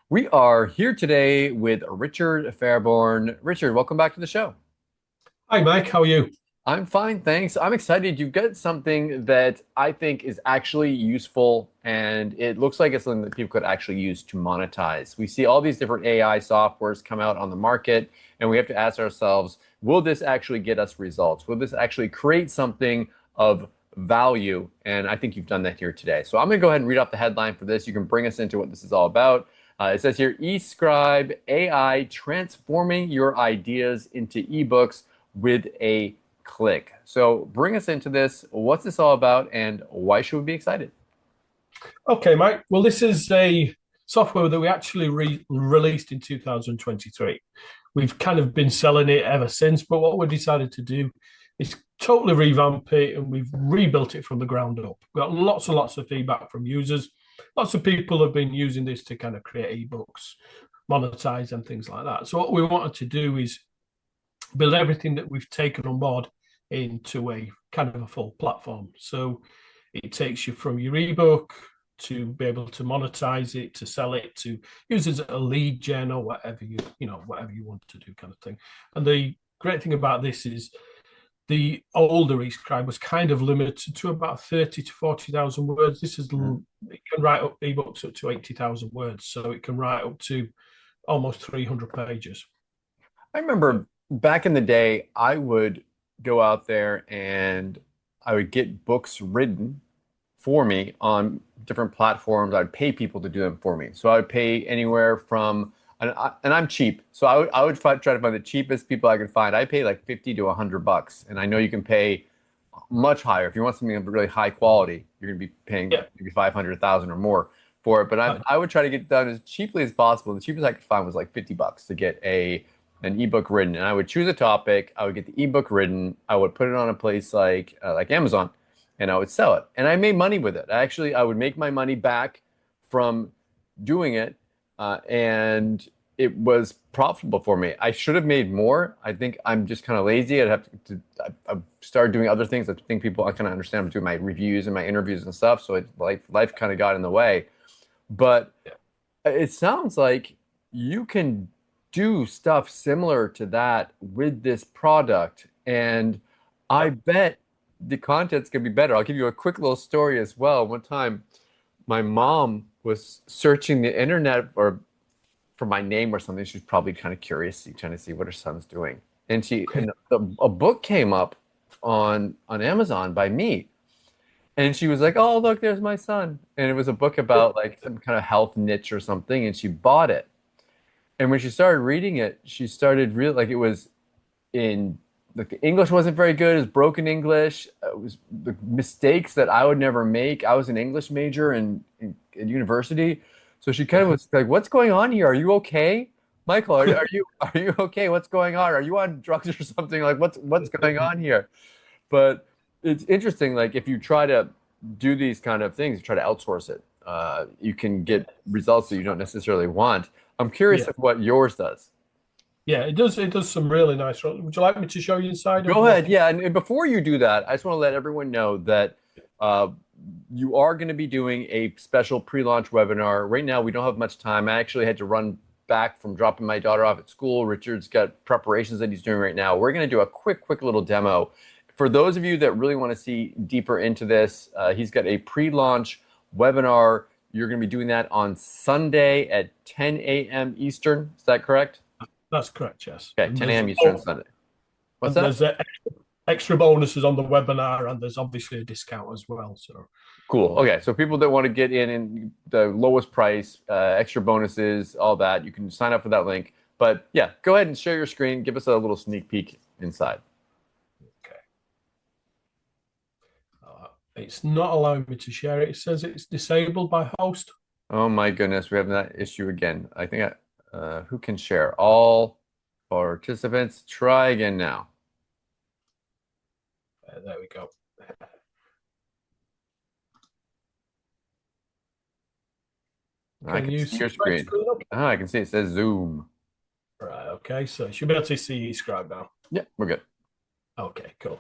We are here today with Richard Fairborn. Richard, welcome back to the show. Hi, Mike. How are you? I'm fine, thanks. I'm excited. You've got something that I think is actually useful, and it looks like it's something that people could actually use to monetize. We see all these different AI softwares come out on the market, and we have to ask ourselves, will this actually get us results? Will this actually create something of value? And I think you've done that here today. So I'm going to go ahead and read off the headline for this. You can bring us into what this is all about. It says here, eScribe AI transforming your ideas into eBooks with a click. So bring us into this. What's this all about, and why should we be excited? Okay, Mike. Well, this is a software that we actually released in 2023. We've kind of been selling it ever since, but what we decided to do is totally revamp it and we've rebuilt it from the ground up. We've got lots and lots of feedback from users. Lots of people have been using this to kind of create ebooks, monetize, and things like that. So, what we wanted to do is build everything that we've taken on board into a kind of a full platform. So it takes you from your ebook to be able to monetize it, to sell it, to use it as a lead gen or whatever whatever you want to do, kind of thing. And the great thing about this is the older Escribe was kind of limited to about 30 to 40,000 words. This is Mhm. it can write up ebooks up to 80,000 words, so it can write up to almost 300 pages. I remember back in the day, I would go out there and I would get books written for me on different platforms. I'd pay people to do them for me. So I would pay anywhere from, and I'm cheap. So I would try to find the cheapest people I could find. I pay like 50 to $100. And I know you can pay much higher. If you want something of really high quality, you're going to be paying Yeah. maybe 500,000 or more for it. But I would try to get it done as cheaply as possible. The cheapest I could find was like $50 to get an ebook written. And I would choose a topic. I would get the ebook written. I would put it on a place like Amazon, and I would sell it. And I made money with it. Actually, I would make my money back from doing it, and it was profitable for me. I should have made more. I think I'm just kind of lazy. I'd have I started doing other things. I think people I kind of understand. I'm doing my reviews and my interviews and stuff. So life kind of got in the way. But it sounds like you can do stuff similar to that with this product. And I Yeah. bet the content's gonna be better. I'll give you a quick little story as well. One time, my mom was searching the internet for my name or something. She's probably kind of curious, trying to see what her son's doing. A book came up on Amazon by me, and she was like, "Oh, look, there's my son." And it was a book about like some kind of health niche or something, and she bought it. And when she started reading it, she started really like it was in like the English wasn't very good. It was broken English. It was the mistakes that I would never make. I was an English major in university, so she kind of was like, "What's going on here? Are you okay, Michael? Are you okay? What's going on? Are you on drugs or something? Like what's going on here?" But it's interesting. Like if you try to do these kind of things, you try to outsource it, you can get results that you don't necessarily want. I'm curious Yeah. of what yours does. Yeah, it does. It does some really nice. Would you like me to show you inside of Go what? ahead. Yeah. And before you do that, I just want to let everyone know that uh, you are going to be doing a special pre-launch webinar. Right now, we don't have much time. I actually had to run back from dropping my daughter off at school. Richard's got preparations that he's doing right now. We're going to do a quick little demo. For those of you that really want to see deeper into this, he's got a pre-launch webinar. You're going to be doing that on Sunday at 10 a.m. Eastern. Is that correct? That's correct. Yes, Okay, and 10 a.m. Eastern Sunday. What's that? there's extra bonuses on the webinar, and there's obviously a discount as well. So Cool. Okay, so people that want to get in the lowest price, extra bonuses, all that, you can sign up for that link. But yeah, go ahead and share your screen. Give us a little sneak peek inside. okay, it's not allowing me to share it. It says it's disabled by host. Oh my goodness, we have that issue again. Who can share? All participants. Try again now. There we go. I Can can you see see your my screen. screen? Ah, I can see it says Zoom. Right. Okay. So you should be able to see Escribe now. Yeah, we're good. Okay. Cool.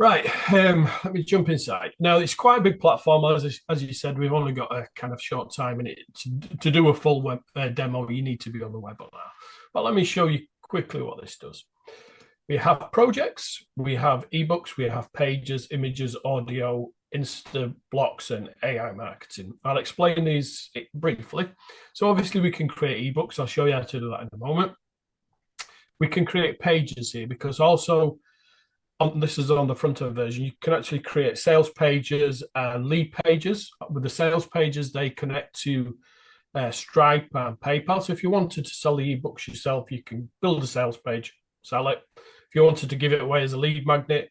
Right, let me jump inside. Now, it's quite a big platform. As you said, we've only got a kind of short time in it. To do a full web demo, you need to be on the webinar. But let me show you quickly what this does. We have projects, we have ebooks, we have pages, images, audio, Insta blocks, and AI marketing. I'll explain these briefly. So obviously we can create ebooks. I'll show you how to do that in a moment. We can create pages here because also this is on the front end version. You can actually create sales pages and lead pages. With the sales pages, they connect to Stripe and PayPal. So if you wanted to sell the ebooks yourself, you can build a sales page, sell it. If you wanted to give it away as a lead magnet,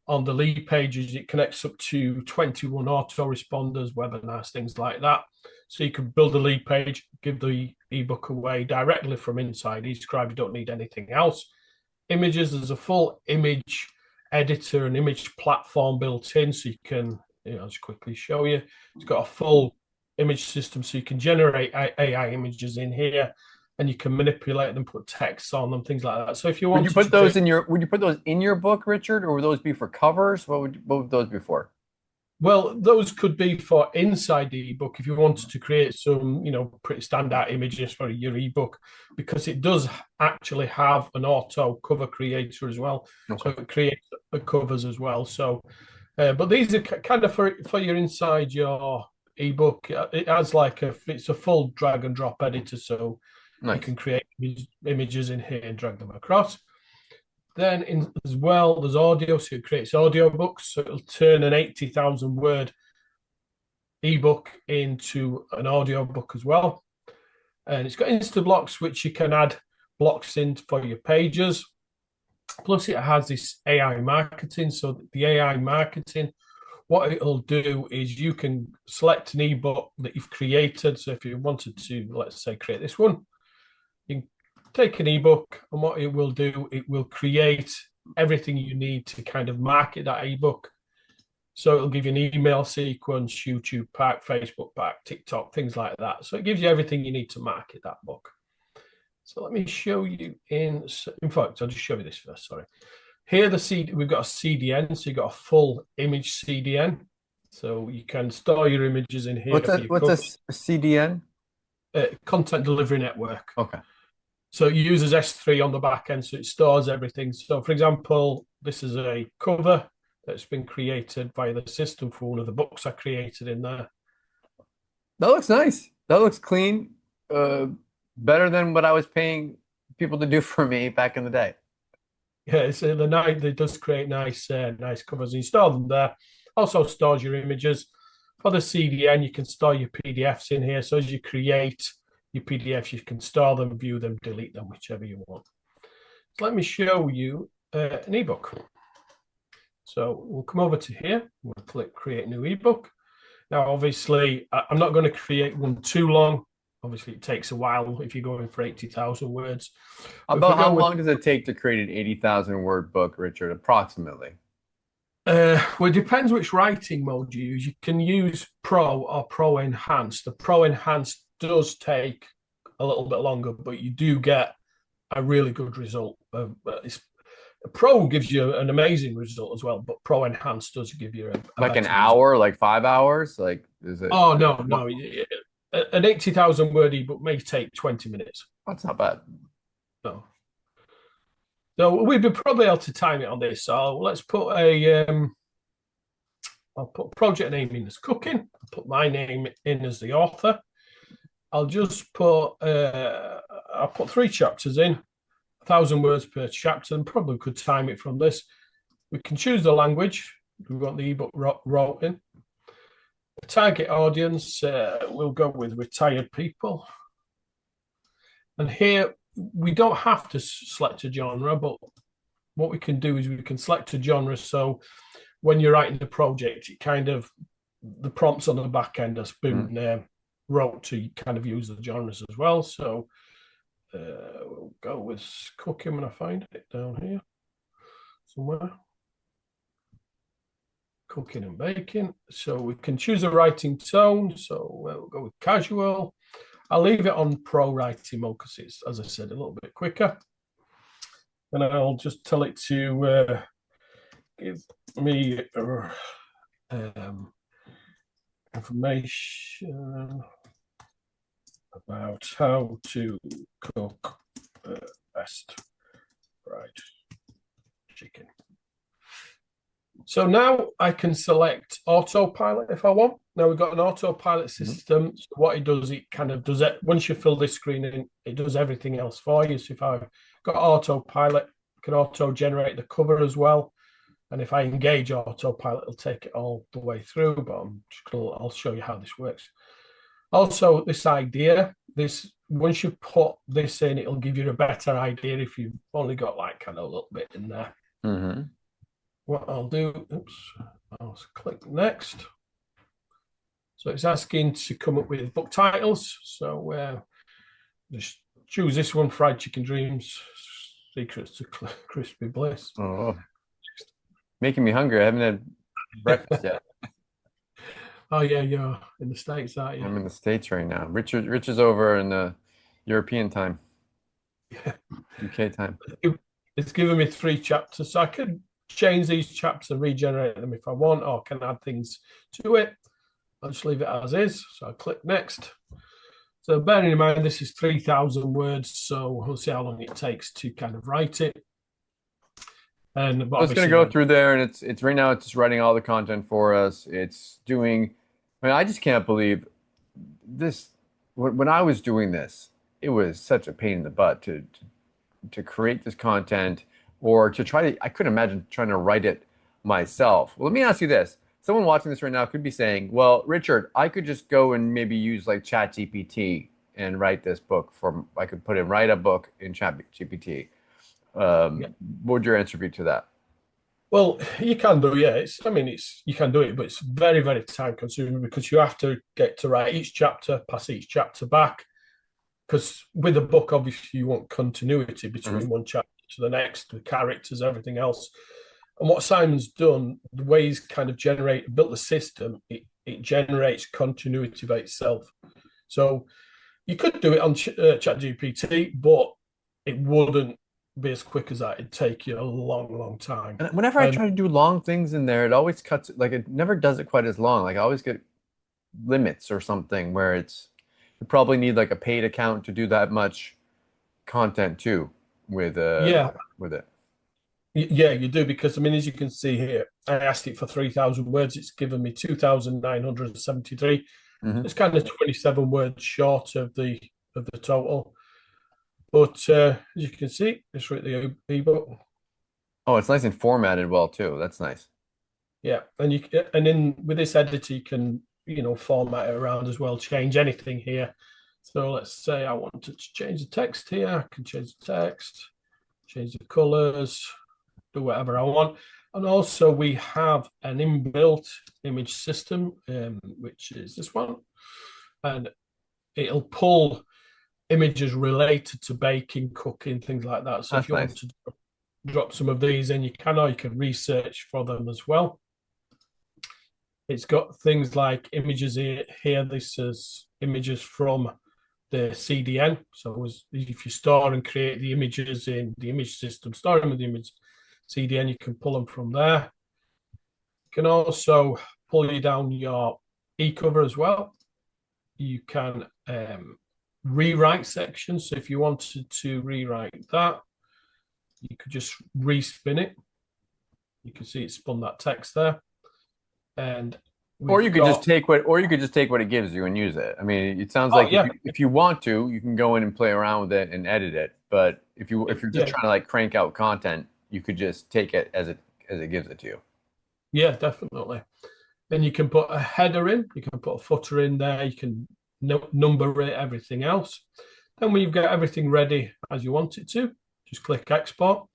on the lead pages, it connects up to 21 autoresponders, webinars, things like that. So you can build a lead page, give the ebook away directly from inside Escribe. You don't need anything else. Images, there's a full image editor and image platform built in, so you can, I'll just quickly show you. It's got a full image system, so you can generate AI images in here, and you can manipulate them, put text on them, things like that. So if you want, Would you put those in your book, Richard, or would those be for covers? What would those be for? well, those could be for inside the ebook if you wanted to create some, pretty standout images for your ebook, because it does actually have an auto cover creator as well. Okay. So it creates the covers as well. So, but these are kind of for your inside your ebook. It has it's a full drag and drop editor, so Nice. you can create images in here and drag them across. Then as well, there's audio, so it creates audio books. So it'll turn an 80,000 word ebook into an audio book as well. And it's got Insta blocks, which you can add blocks in for your pages. Plus, it has this AI marketing. So the AI marketing, what it'll do is you can select an ebook that you've created. So if you wanted to, let's say, create this one, you can take an ebook, and what it will do, it will create everything you need to kind of market that ebook. So it'll give you an email sequence, YouTube pack, Facebook pack, TikTok, things like that. So it gives you everything you need to market that book. So let me show you in fact, I'll just show you this first, sorry. Here we've got a CDN, so you've got a full image CDN. So you can store your images in here. What's a CDN? Content Delivery Network. Okay. So it uses S3 on the back end, so it stores everything. So, for example, this is a cover that's been created by the system for one of the books I created in there. That looks nice. That looks clean. Better than what I was paying people to do for me back in the day. Yeah, so it does create nice covers. You store them there. Also stores your images. For the CDN, you can store your PDFs in here. So as you create your PDFs, you can store them, view them, delete them, whichever you want. So let me show you an ebook. So we'll come over to here. We'll click Create New Ebook. Now, obviously, I'm not going to create one too long. Obviously, it takes a while if you're going for 80,000 words. About how long does it take to create an 80,000 word book, Richard, approximately? Well, it depends which writing mode you use. You can use Pro or Pro Enhanced. The Pro Enhanced does take a little bit longer, but you do get a really good result. Pro gives you an amazing result as well, but Pro Enhanced does give you like an hour, result. Like 5 hours? Like, is it? Oh, no. An 80,000 word ebook may take 20 minutes. That's not bad. No. So we'd be probably able to time it on this. So let's put I'll put project name in as cooking. I'll put my name in as the author. I'll just put, I'll put 3 chapters in, 1,000 words per chapter, and probably could time it from this. We can choose the language we want the ebook wrote in. The target audience, we'll go with retired people. And here, we don't have to select a genre, but what we can do is we can select a genre. So when you're writing the project, it kind of, the prompts on the back end are wrote to kind of use the genres as well. So we'll go with cooking when I find it down here somewhere. Cooking and baking. So we can choose a writing tone. So we'll go with casual. I'll leave it on pro writing mode because it's, as I said, a little bit quicker. And I'll just tell it to give me information about how to cook best fried chicken. So now I can select autopilot if I want. Now we've got an autopilot system. So what it does, it kind of does it. Once you fill this screen in, it does everything else for you. So if I've got autopilot, it can auto generate the cover as well. And if I engage autopilot, it'll take it all the way through. But I'll show you how this works. Also, this idea, once you put this in, it'll give you a better idea if you've only got like kind of a little bit in there. Mm-hmm. What I'll do, I'll click next. So it's asking to come up with book titles. So just choose this one, Fried Chicken Dreams, Secrets to Crispy Bliss. Oh, making me hungry. I haven't had breakfast yet. Oh yeah, you're in the States, aren't you? I'm in the States right now. Rich is over in the European time. Yeah. UK time. It's given me 3 chapters, so I could change these chapters and regenerate them if I want, or can add things to it. I'll just leave it as is. So I click next. So bearing in mind this is 3,000 words, so we'll see how long it takes to kind of write it. And So it's going to go through there, and it's right now. It's just writing all the content for us. It's doing. I mean, I just can't believe this. When I was doing this, it was such a pain in the butt to create this content or to try to. I couldn't imagine trying to write it myself. Well, let me ask you this: someone watching this right now could be saying, "Well, Richard, I could just go and maybe use like ChatGPT and write this book for. I could put in write a book in ChatGPT." What would your answer be to that? Well, you can do, yeah. You can do it, but it's very, very time consuming because you have to get to write each chapter, pass each chapter back. Because with a book, obviously, you want continuity between one chapter to the next, the characters, everything else. And what Simon's done, the way he's kind of built the system, it generates continuity by itself. So you could do it on ChatGPT, but it wouldn't be as quick as that. It'd take you a long, long time. And whenever I try to do long things in there, it always cuts, like it never does it quite as long. Like I always get limits or something where you probably need like a paid account to do that much content too with with it. Yeah, you do because as you can see here, I asked it for 3,000 words. It's given me 2,973. It's kind of 27 words short of the total. But as you can see, it's written the ebook. Oh, it's nice and formatted well too. That's nice. Yeah, and then with this editor, you can format it around as well, change anything here. So let's say I want to change the text here. I can change the text, change the colors, do whatever I want. And also we have an inbuilt image system, which is this one, and it'll pull images related to baking, cooking, things like that. So if you want to drop some of these in, you can, or you can research for them as well. It's got things like images here. This is images from the CDN. So if you store and create the images in the image system, store them in the image CDN, you can pull them from there. You can also pull you down your e-cover as well. You can rewrite sections. So if you wanted to rewrite that, you could just respin it. You can see it spun that text there. And or you could just take what it gives you and use it. I mean, it sounds like if you want to, you can go in and play around with it and edit it. But if you're just trying to like crank out content, you could just take it as it gives it to you. Yeah, definitely. Then you can put a header in, you can put a footer in there, you can number it, everything else. Then when you've got everything ready as you want it to, just click export.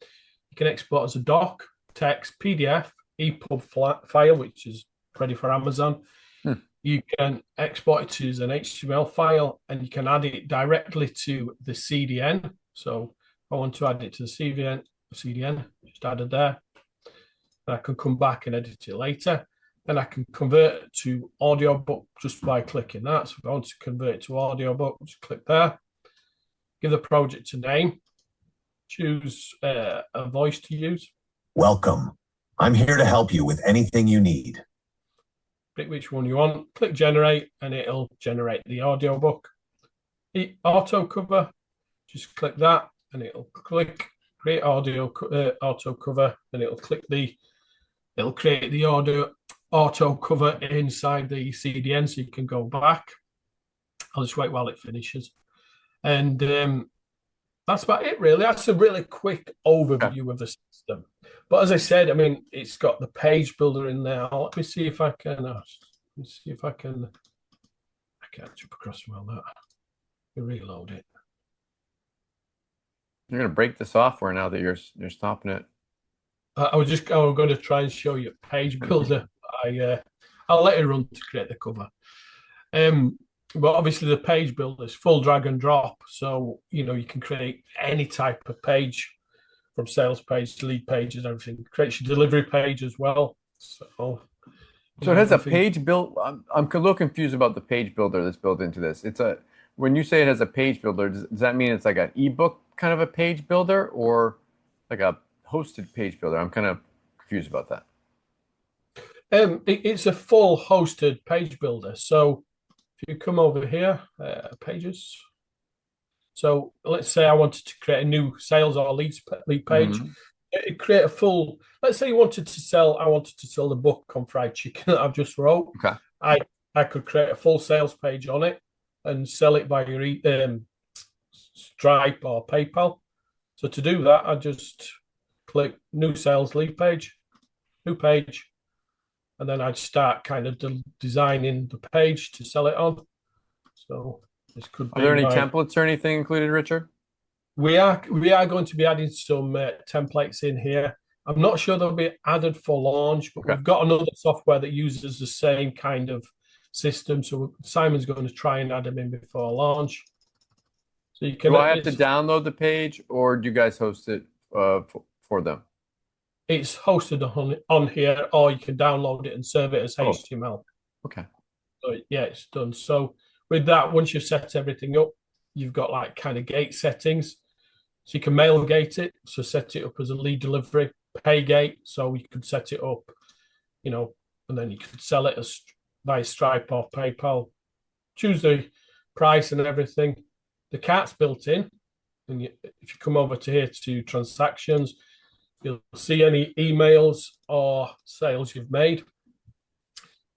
You can export as a doc, text, PDF, EPUB file, which is ready for Amazon. You can export it as an HTML file, and you can add it directly to the CDN. So if I want to add it to the CDN, just add it there. And I can come back and edit it later. Then I can convert it to audiobook just by clicking that. So if I want to convert it to audiobook, just click there. Give the project a name. Choose a voice to use. Welcome. I'm here to help you with anything you need. Pick which one you want, click generate, and it'll generate the audiobook. Auto cover, just click that, and it'll click create auto cover, and it'll create the auto cover inside the CDN, so you can go back. I'll just wait while it finishes, and that's about it, really. That's a really quick Okay. overview of the system. But as I said, I mean, it's got the page builder in there. Let me see if I can. Let me see if I can. I can't jump across from all that. Reload it. You're gonna break the software now that you're stopping it. I was going to try and show you page builder. I'll let it run to create the cover. But obviously the page builder is full drag and drop, so you can create any type of page, from sales page to lead pages, everything. Creates your delivery page as well. So So it has a everything. page build. I'm a little confused about the page builder that's built into this. When you say it has a page builder, does that mean it's like an ebook kind of a page builder or like a hosted page builder? I'm kind of confused about that. It's a full hosted page builder. So if you come over here, pages. So let's say I wanted to create a new sales or lead page. Hmm. It create a full. Let's say you wanted to sell. I wanted to sell the book on fried chicken that I've just wrote. Okay. I I could create a full sales page on it and sell it via Stripe or PayPal. So to do that, I just click new sales lead page, new page, and then I'd start kind of designing the page to sell it on. So this could Are there be any my. templates or anything included, Richard? We are going to be adding some templates in here. I'm not sure they'll be added for launch, but Okay. we've got another software that uses the same kind of system. So Simon's going to try and add them in before launch. So you can Do I have to it's download the page or do you guys host it for them? it's hosted on here, or you can download it and serve it as Oh, HTML. okay. So yeah, it's done. So with that, once you've set everything up, you've got like kind of gate settings. So you can mail gate it. So set it up as a lead delivery, pay gate. So you could set it up, and then you could sell it as by Stripe or PayPal. Choose the price and everything. The cart's built in. And if you come over to here to transactions, you'll see any emails or sales you've made.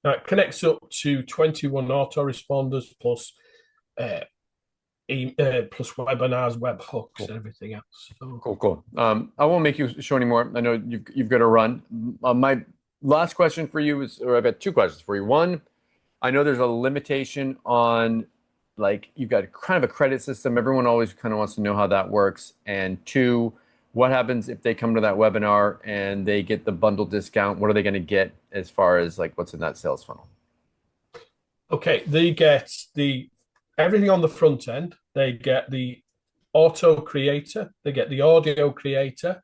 Now it connects up to 21 autoresponders plus uh, plus webinars, webhooks, Cool. and everything else. So, Cool, cool. I won't make you show anymore. I know you've got to run. My last question for you is, or I've got two questions for you. One, I know there's a limitation on, like, you've got kind of a credit system. Everyone always kind of wants to know how that works. And two, what happens if they come to that webinar and they get the bundle discount? What are they going to get as far as like what's in that sales funnel? okay, they get the everything on the front end. They get the auto creator. They get the audio creator.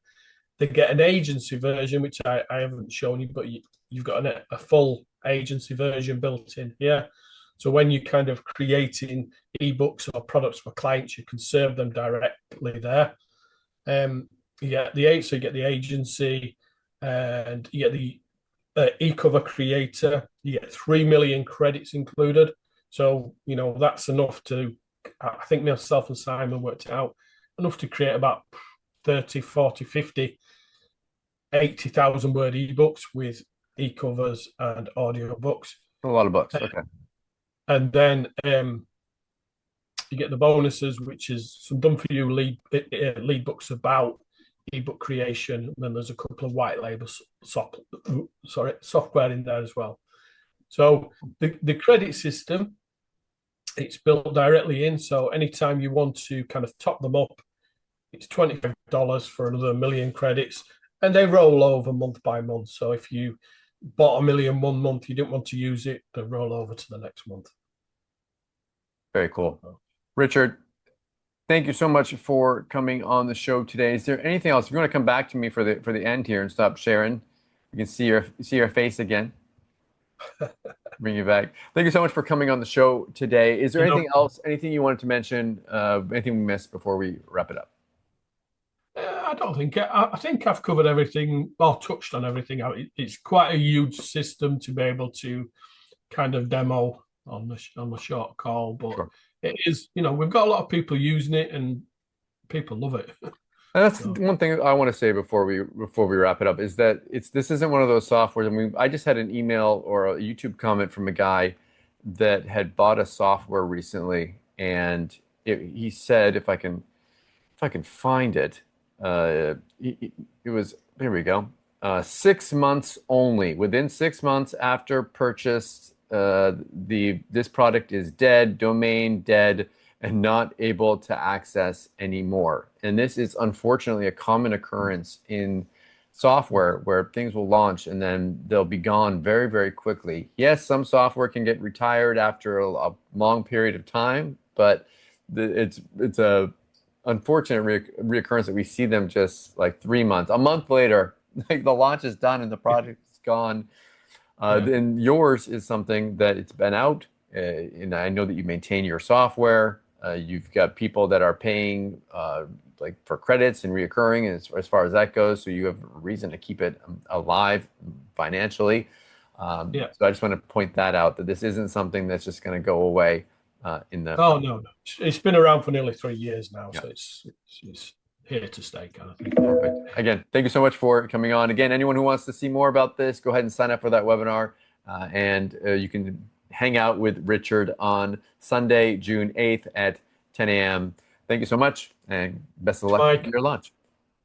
They get an agency version, which I haven't shown you, but you've got a full agency version built in here. So when you're kind of creating ebooks or products for clients, you can serve them directly there. So you get the agency, and you get the e-cover creator. You get 3 million credits included. So that's enough to. I think myself and Simon worked it out, enough to create about 30, 40, 50, 80,000 word ebooks with e-covers and audio books. A lot of books. Okay. And then you get the bonuses, which is some done for you lead books about ebook creation. And then there's a couple of white label software in there as well. So the credit system, it's built directly in. So anytime you want to kind of top them up, it's $25 for another million credits, and they roll over month by month. So if you bought a million one month, you didn't want to use it, they roll over to the next month. Very cool. Richard, thank you so much for coming on the show today. Is there anything else? If you want to come back to me for the end here and stop sharing, you can see your face again. Bring you back. Thank you so much for coming on the show today. Is there anything else? Anything you wanted to mention? Anything we missed before we wrap it up? I don't think I think I've covered everything or touched on everything. It's quite a huge system to be able to kind of demo on the short call, but Sure. it is, we've got a lot of people using it and people love it. And that's So, one thing I want to say before we wrap it up is that this isn't one of those softwares. I mean, I just had an email or a YouTube comment from a guy that had bought a software recently, and he said, if I can find it, it was, there we go. 6 months only. Within 6 months after purchase, this product is dead, domain dead, and not able to access anymore. And this is unfortunately a common occurrence in software where things will launch and then they'll be gone very, very quickly. Yes, some software can get retired after a long period of time, but it's a unfortunate reoccurrence that we see them just like 3 months, a month later, like the launch is done and the project is gone. Then yours is something that it's been out, and I know that you maintain your software. You've got people that are paying like for credits and reoccurring as far as that goes, so you have a reason to keep it alive financially. So I just want to point that out, that this isn't something that's just going to go away in the. Oh no, it's been around for nearly 3 years now, Yeah. so it's here to stay, kind of thing. Perfect. Again, thank you so much for coming on. Again, anyone who wants to see more about this, go ahead and sign up for that webinar, and you can hang out with Richard on Sunday, June 8th at 10 a.m. Thank you so much, and best of luck Mike. with your launch.